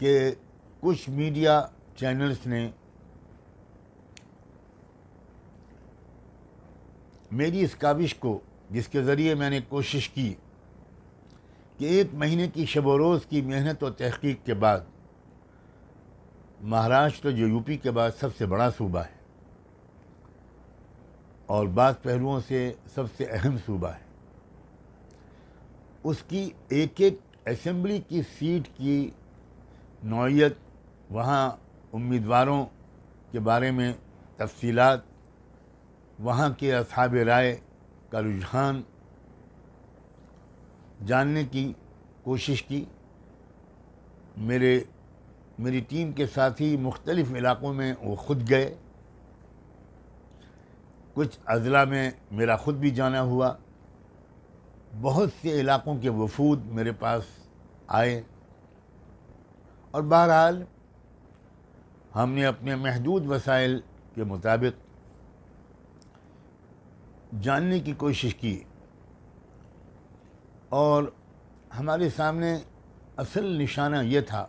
کہ کچھ media channels نے میری اس کاوش کو، جس کے ذریعے میں نے کوشش کی کہ 1 مہینے کی شب و روز کی محنت و تحقیق کے بعد مہاراشٹر جو یو پی کے بعد سب سے بڑا صوبہ ہے اور بعض پہلوؤں سے سب سے اہم صوبہ ہے، اس کی ایک اسمبلی کی سیٹ کی نوعیت، وہاں امیدواروں کے بارے میں تفصیلات، وہاں کے اصحاب رائے کا رجحان جاننے کی کوشش کی۔ میری ٹیم کے ساتھی مختلف علاقوں میں وہ خود گئے، کچھ اضلاع میں میرا خود بھی جانا ہوا، بہت سے علاقوں کے وفود میرے پاس آئے، اور بہرحال ہم نے اپنے محدود وسائل کے مطابق جاننے کی کوشش کی، اور ہمارے سامنے اصل نشانہ یہ تھا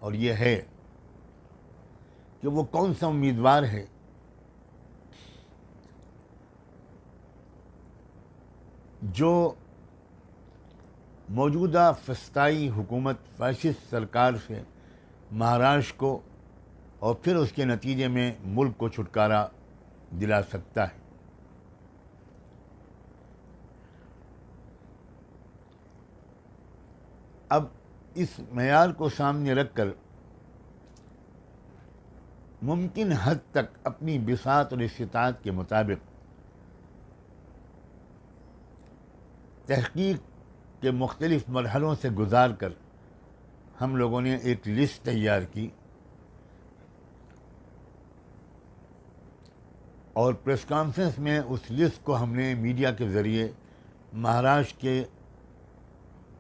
اور یہ ہے کہ وہ کون سا امیدوار ہے جو موجودہ فسطائی حکومت، فاشسٹ سرکار سے مہاراشٹر کو اور پھر اس کے نتیجے میں ملک کو چھٹکارا دلا سکتا ہے۔ اب اس معیار کو سامنے رکھ کر ممکن حد تک اپنی بساط اور استطاعت کے مطابق تحقیق کے مختلف مرحلوں سے گزار کر ہم لوگوں نے ایک لسٹ تیار کی، اور پریس کانفرنس میں اس لسٹ کو ہم نے میڈیا کے ذریعے مہاراشٹر کے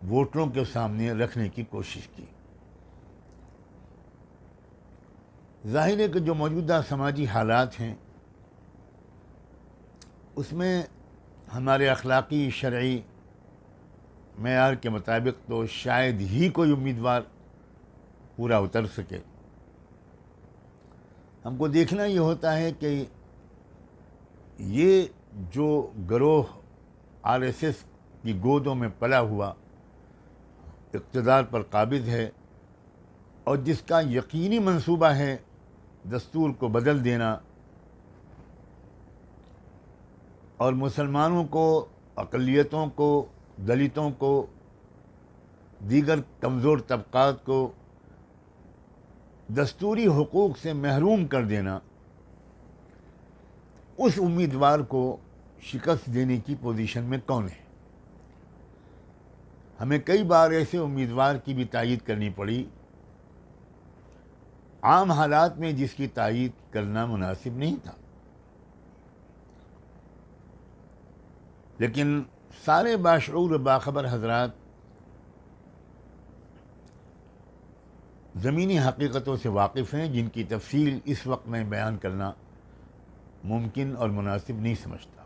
ووٹروں کے سامنے رکھنے کی کوشش کی۔ ظاہر ہے کہ جو موجودہ سماجی حالات ہیں اس میں ہمارے اخلاقی شرعی معیار کے مطابق تو شاید ہی کوئی امیدوار پورا اتر سکے۔ ہم کو دیکھنا یہ ہوتا ہے کہ یہ جو گروہ آر ایس ایس کی گودوں میں پلا ہوا اقتدار پر قابض ہے، اور جس کا یقینی منصوبہ ہے دستور کو بدل دینا اور مسلمانوں کو، اقلیتوں کو، دلتوں کو، دیگر کمزور طبقات کو دستوری حقوق سے محروم کر دینا، اس امیدوار کو شکست دینے کی پوزیشن میں کون ہے؟ ہمیں کئی بار ایسے امیدوار کی بھی تائید کرنی پڑی، عام حالات میں جس کی تائید کرنا مناسب نہیں تھا، لیکن سارے باشعور باخبر حضرات زمینی حقیقتوں سے واقف ہیں، جن کی تفصیل اس وقت میں بیان کرنا ممکن اور مناسب نہیں سمجھتا۔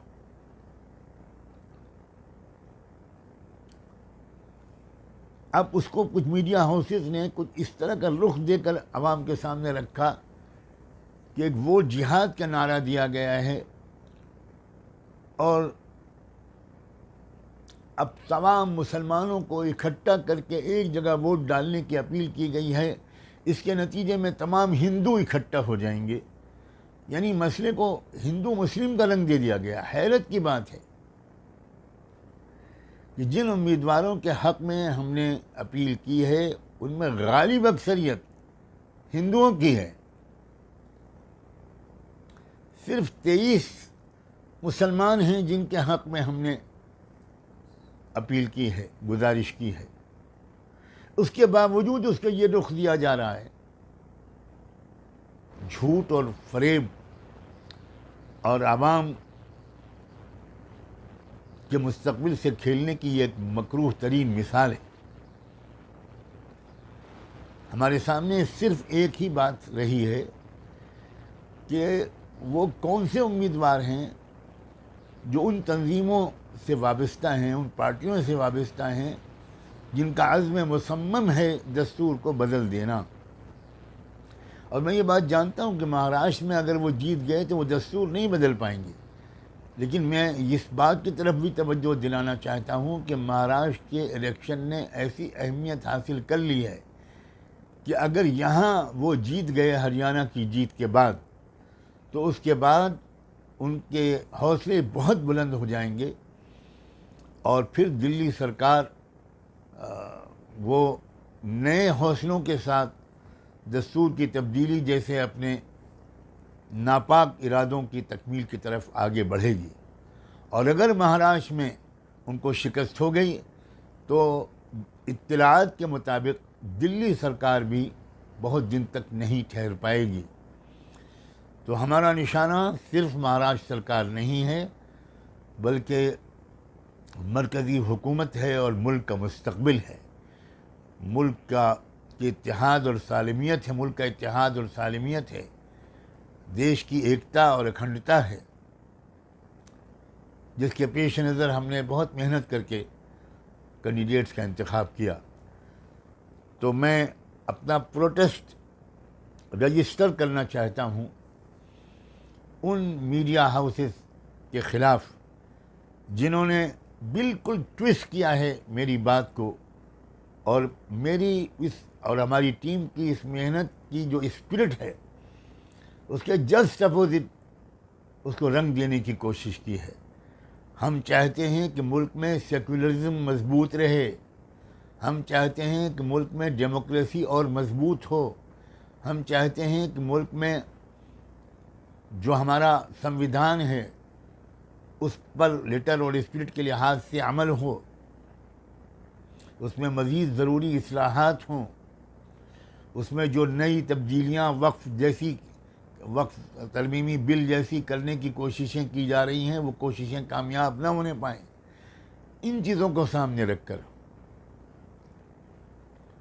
اب اس کو کچھ میڈیا ہاؤسز نے کچھ اس طرح کا رخ دے کر عوام کے سامنے رکھا کہ ایک ووٹ جہاد کا نعرہ دیا گیا ہے، اور اب تمام مسلمانوں کو اکٹھا کر کے ایک جگہ ووٹ ڈالنے کی اپیل کی گئی ہے، اس کے نتیجے میں تمام ہندو اکٹھا ہو جائیں گے، یعنی مسئلے کو ہندو مسلم کا رنگ دے دیا گیا۔ حیرت کی بات ہے کہ جن امیدواروں کے حق میں ہم نے اپیل کی ہے ان میں غالب اکثریت ہندوؤں کی ہے، صرف 23 مسلمان ہیں جن کے حق میں ہم نے اپیل کی ہے، گزارش کی ہے۔ اس کے باوجود اس کا یہ رخ دیا جا رہا ہے، جھوٹ اور فریب اور عوام کے مستقبل سے کھیلنے کی یہ ایک مکروہ ترین مثال ہے۔ ہمارے سامنے صرف ایک ہی بات رہی ہے کہ وہ کون سے امیدوار ہیں جو ان تنظیموں سے وابستہ ہیں، ان پارٹیوں سے وابستہ ہیں جن کا عزم مصمم ہے دستور کو بدل دینا. اور میں یہ بات جانتا ہوں کہ مہاراشٹر میں اگر وہ جیت گئے تو وہ دستور نہیں بدل پائیں گے، لیکن میں اس بات کی طرف بھی توجہ دلانا چاہتا ہوں کہ مہاراشٹر کے الیکشن نے ایسی اہمیت حاصل کر لی ہے کہ اگر یہاں وہ جیت گئے ہریانہ کی جیت کے بعد، تو اس کے بعد ان کے حوصلے بہت بلند ہو جائیں گے، اور پھر دلی سرکار وہ نئے حوصلوں کے ساتھ دستور کی تبدیلی جیسے اپنے ناپاک ارادوں کی تکمیل کی طرف آگے بڑھے گی. اور اگر مہاراشٹر میں ان کو شکست ہو گئی تو اطلاعات کے مطابق دلی سرکار بھی بہت دن تک نہیں ٹھہر پائے گی. تو ہمارا نشانہ صرف مہاراشٹر سرکار نہیں ہے، بلکہ مرکزی حکومت ہے اور ملک کا مستقبل ہے، ملک کا اتحاد اور سالمیت ہے، ملک کا اتحاد اور سالمیت ہے، دیش کی ایکتا اور اکھنڈتا ہے، جس کے پیش نظر ہم نے بہت محنت کر کے کینڈیڈیٹس کا انتخاب کیا. تو میں اپنا پروٹیسٹ رجسٹر کرنا چاہتا ہوں ان میڈیا ہاؤسز کے خلاف جنہوں نے بالکل ٹویسٹ کیا ہے میری بات کو، اور میری اس اور ہماری ٹیم کی اس محنت کی جو اسپرٹ ہے اس کے جسٹ اپوزٹ اس کو رنگ دینے کی کوشش کی ہے. ہم چاہتے ہیں کہ ملک میں سیکولرزم مضبوط رہے، ہم چاہتے ہیں کہ ملک میں ڈیموکریسی اور مضبوط ہو، ہم چاہتے ہیں کہ ملک میں جو ہمارا سمویدھان ہے اس پر لیٹر اور اسپرٹ کے لحاظ سے عمل ہو، اس میں مزید ضروری اصلاحات ہوں، اس میں جو نئی تبدیلیاں وقف ترمیمی بل جیسی کرنے کی کوششیں کی جا رہی ہیں وہ کوششیں کامیاب نہ ہونے پائیں. ان چیزوں کو سامنے رکھ کر،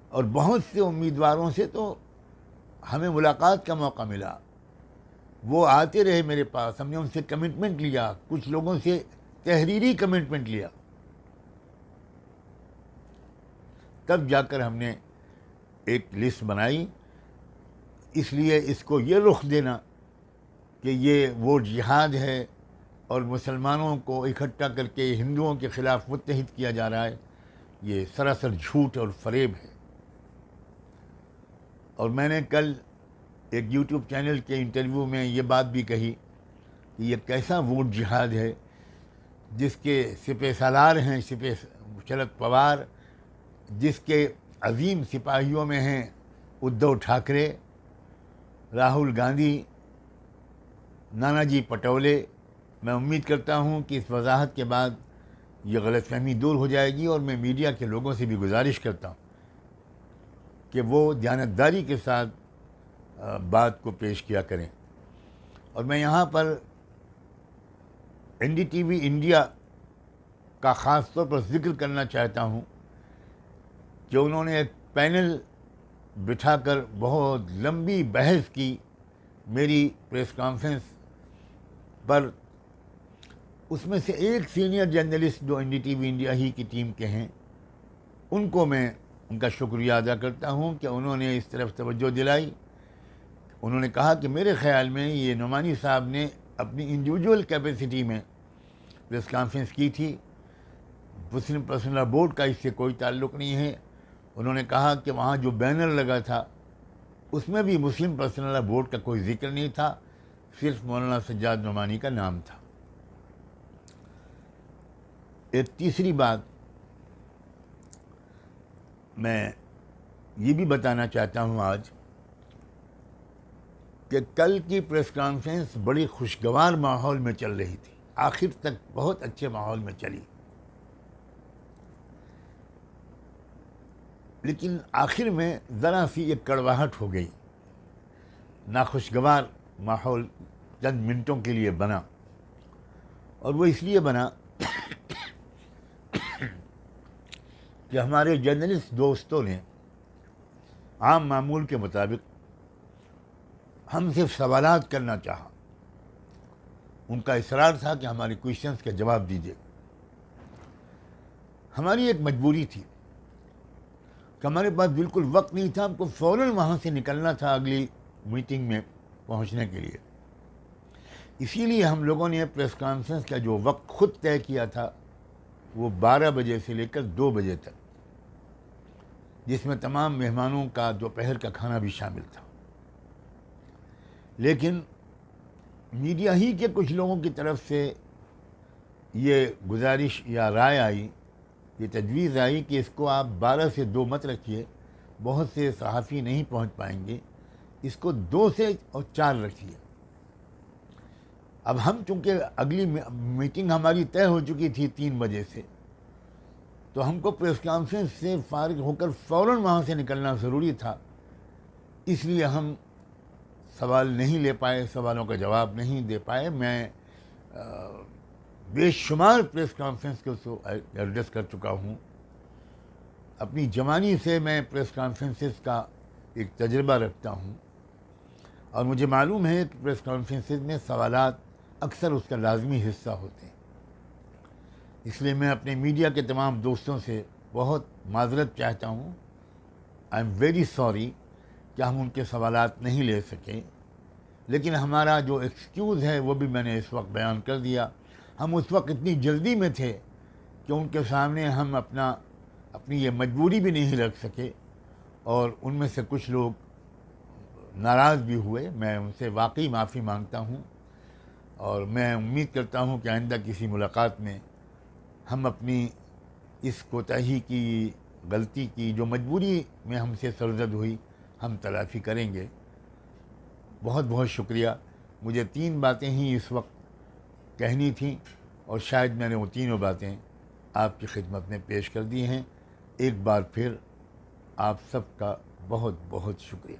اور بہت سے امیدواروں سے تو ہمیں ملاقات کا موقع ملا، وہ آتے رہے میرے پاس، ہم نے ان سے کمٹمنٹ لیا، کچھ لوگوں سے تحریری کمٹمنٹ لیا، تب جا کر ہم نے ایک لسٹ بنائی. اس لیے اس کو یہ رخ دینا کہ یہ ووٹ جہاد ہے اور مسلمانوں کو اکٹھا کر کے ہندوؤں کے خلاف متحد کیا جا رہا ہے، یہ سراسر جھوٹ اور فریب ہے. اور میں نے کل ایک یوٹیوب چینل کے انٹرویو میں یہ بات بھی کہی کہ یہ کیسا ووٹ جہاد ہے جس کے سپہ سالار ہیں شرد پوار، جس کے عظیم سپاہیوں میں ہیں ادھو ٹھاکرے، راہل گاندھی، نانا جی پٹولے. میں امید کرتا ہوں کہ اس وضاحت کے بعد یہ غلط فہمی دور ہو جائے گی، اور میں میڈیا کے لوگوں سے بھی گزارش کرتا ہوں کہ وہ دیانتداری کے ساتھ بات کو پیش کیا کریں. اور میں یہاں پر N D T V India کا خاص طور پر ذکر کرنا چاہتا ہوں کہ انہوں نے ایک پینل بٹھا کر بہت لمبی بحث کی میری پریس کانفرنس پر. اس میں سے ایک سینئر جرنلسٹ جو N D T V India ہی کی ٹیم کے ہیں، ان کو میں ان کا شکریہ ادا کرتا ہوں کہ انہوں نے اس طرف توجہ دلائی. انہوں نے کہا کہ میرے خیال میں یہ نعمانی صاحب نے اپنی انڈیویجول کیپیسٹی میں پریس کانفرنس کی تھی، مسلم پرسنل بورڈ کا اس سے کوئی تعلق نہیں ہے. انہوں نے کہا کہ وہاں جو بینر لگا تھا اس میں بھی مسلم پرسنل بورڈ کا کوئی ذکر نہیں تھا، صرف مولانا سجاد نعمانی کا نام تھا. ایک تیسری بات میں یہ بھی بتانا چاہتا ہوں آج کہ کل کی پریس کانفرنس بڑی خوشگوار ماحول میں چل رہی تھی، آخر تک بہت اچھے ماحول میں چلی، لیکن آخر میں ذرا سی ایک کڑواہٹ ہو گئی. ناخوشگوار ماحول چند منٹوں کے لیے بنا، اور وہ اس لیے بنا کہ ہمارے جرنلسٹ دوستوں نے عام معمول کے مطابق ہم سے سوالات کرنا چاہا. ان کا اصرار تھا کہ ہمارے کویشچنس کے جواب دیجیے. ہماری ایک مجبوری تھی کہ ہمارے پاس بالکل وقت نہیں تھا، ہم کو فوراً وہاں سے نکلنا تھا اگلی میٹنگ میں پہنچنے کے لیے. اسی لیے ہم لوگوں نے پریس کانفرنس کا جو وقت خود طے کیا تھا وہ 12 بجے سے لے کر 2 بجے تک، جس میں تمام مہمانوں کا دوپہر کا کھانا بھی شامل تھا. لیکن میڈیا ہی کے کچھ لوگوں کی طرف سے یہ گزارش یا رائے آئی، یہ تجویز آئی کہ اس کو آپ 12 سے 2 مت رکھیے، بہت سے صحافی نہیں پہنچ پائیں گے، اس کو 2 سے 4 رکھیے. اب ہم چونکہ اگلی میٹنگ ہماری طے ہو چکی تھی 3 بجے سے، تو ہم کو پریس کانفرنس سے فارغ ہو کر فوراً وہاں سے نکلنا ضروری تھا. اس لیے ہم سوال نہیں لے پائے، سوالوں کا جواب نہیں دے پائے. میں بے شمار پریس کانفرنس کو ایڈریس کر چکا ہوں. اپنی جوانی سے میں پریس کانفرنسز کا ایک تجربہ رکھتا ہوں، اور مجھے معلوم ہے کہ پریس کانفرنسز میں سوالات اکثر اس کا لازمی حصہ ہوتے ہیں. اس لیے میں اپنے میڈیا کے تمام دوستوں سے بہت معذرت چاہتا ہوں. آئی ایم ویری سوری کہ ہم ان کے سوالات نہیں لے سکے، لیکن ہمارا جو ایکسکیوز ہے وہ بھی میں نے اس وقت بیان کر دیا. ہم اس وقت اتنی جلدی میں تھے کہ ان کے سامنے ہم اپنی یہ مجبوری بھی نہیں رکھ سکے، اور ان میں سے کچھ لوگ ناراض بھی ہوئے. میں ان سے واقعی معافی مانگتا ہوں، اور میں امید کرتا ہوں کہ آئندہ کسی ملاقات میں ہم اپنی اس کوتاہی کی، غلطی کی، جو مجبوری میں ہم سے سرزد ہوئی، ہم تلافی کریں گے. بہت بہت شکریہ. مجھے 3 باتیں ہی اس وقت کہنی تھیں، اور شاید میں نے وہ تینوں باتیں آپ کی خدمت میں پیش کر دی ہیں. ایک بار پھر آپ سب کا بہت بہت شکریہ.